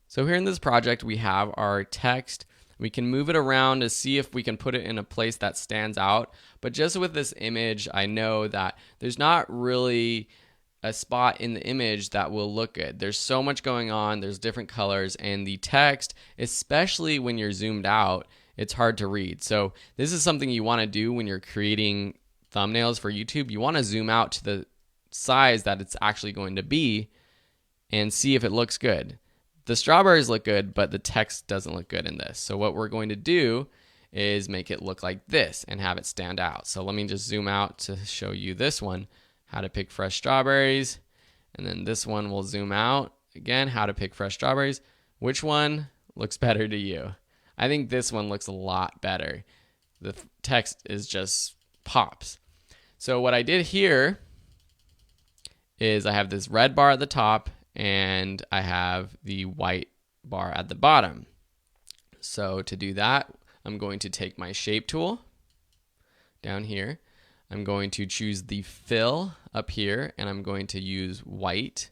So here in this project, we have our text. We can move it around to see if we can put it in a place that stands out. But just with this image, I know that there's not really a spot in the image that will look good. There's so much going on, there's different colors, and the text, especially when you're zoomed out, it's hard to read. So this is something you want to do when you're creating thumbnails for YouTube. You want to zoom out to the size that it's actually going to be and see if it looks good. The strawberries look good, but the text doesn't look good in this. So what we're going to do is make it look like this and have it stand out. So let me just zoom out to show you this one, how to pick fresh strawberries. And then this one will zoom out. Again, how to pick fresh strawberries. Which one looks better to you? I think this one looks a lot better. The text is just pops. So what I did here is I have this red bar at the top and I have the white bar at the bottom. So to do that, I'm going to take my shape tool down here. I'm going to choose the fill up here and I'm going to use white.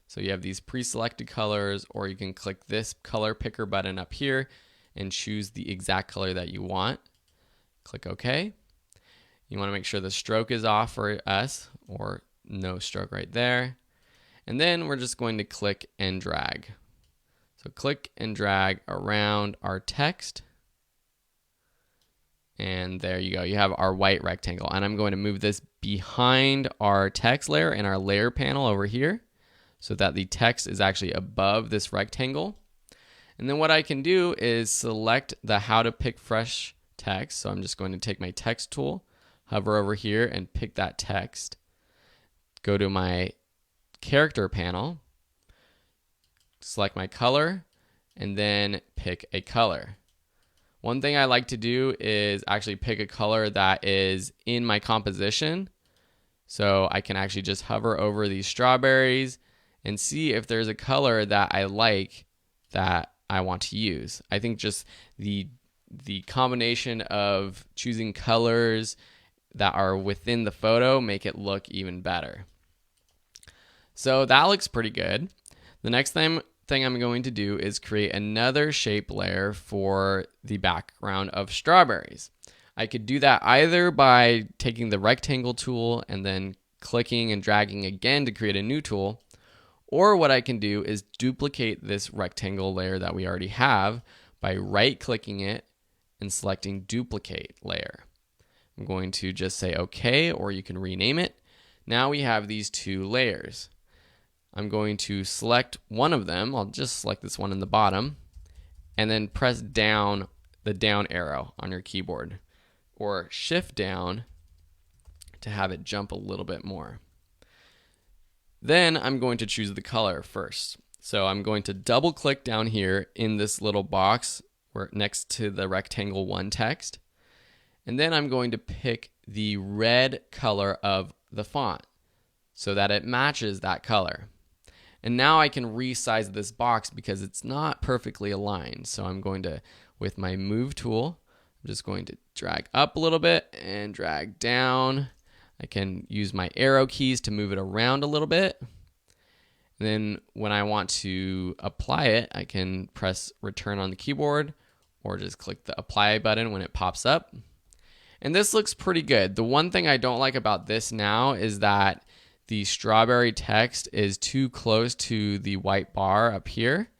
So you have these pre-selected colors, or you can click this color picker button up here and choose the exact color that you want. Click OK. You want to make sure the stroke is off for us, or no stroke right there. And then we're just going to click and drag. So click and drag around our text. And there you go. You have our white rectangle. And I'm going to move this behind our text layer in our layer panel over here so that the text is actually above this rectangle. And then what I can do is select the how to pick fresh text. So I'm just going to take my text tool, hover over here and pick that text. Go to my character panel, select my color, and then pick a color. One thing I like to do is actually pick a color that is in my composition. So I can actually just hover over these strawberries and see if there's a color that I like that I want to use. I think just the combination of choosing colors that are within the photo make it look even better. So that looks pretty good. The next thing I'm going to do is create another shape layer for the background of strawberries. I could do that either by taking the rectangle tool and then clicking and dragging again to create a new tool, or what I can do is duplicate this rectangle layer that we already have by right-clicking it and selecting duplicate layer. I'm going to just say OK, or you can rename it. Now we have these two layers. I'm going to select one of them. I'll just select this one in the bottom and then press down, the down arrow on your keyboard, or shift down to have it jump a little bit more. Then I'm going to choose the color first. So I'm going to double click down here in this little box where next to the rectangle 1 text. And then I'm going to pick the red color of the font so that it matches that color. And now I can resize this box because it's not perfectly aligned. So I'm going to, with my move tool, I'm just going to drag up a little bit and drag down. I can use my arrow keys to move it around a little bit. And then when I want to apply it, I can press return on the keyboard or just click the apply button when it pops up. And this looks pretty good. The one thing I don't like about this now is that the strawberry text is too close to the white bar up here.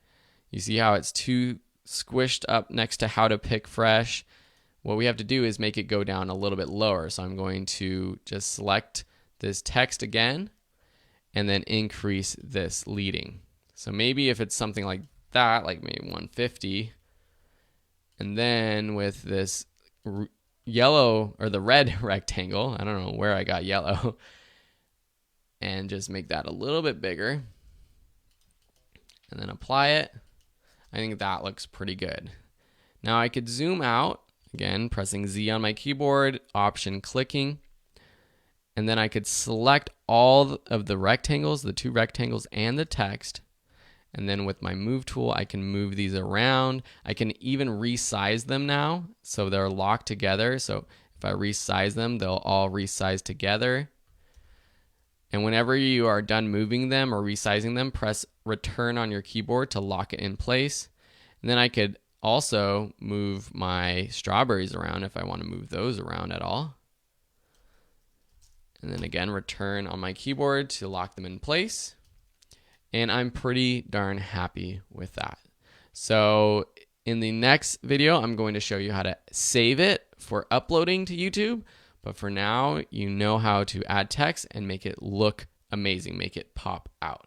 You see how it's too squished up next to how to pick fresh. What we have to do is make it go down a little bit lower. So I'm going to just select this text again and then increase this leading. So maybe if it's something like that, like maybe 150, and then with this yellow or the red rectangle, I don't know where I got yellow, and just make that a little bit bigger and then apply it. I think that looks pretty good. Now I could zoom out, again pressing Z on my keyboard, option clicking, and then I could select all of the rectangles, the 2 rectangles and the text, and then with my move tool I can move these around. I can even resize them now so they're locked together. So if I resize them, they'll all resize together. And whenever you are done moving them or resizing them, press return on your keyboard to lock it in place. And then I could also move my strawberries around if I want to move those around at all. And then again, return on my keyboard to lock them in place. And I'm pretty darn happy with that. So in the next video, I'm going to show you how to save it for uploading to YouTube. But for now, you know how to add text and make it look amazing, make it pop out.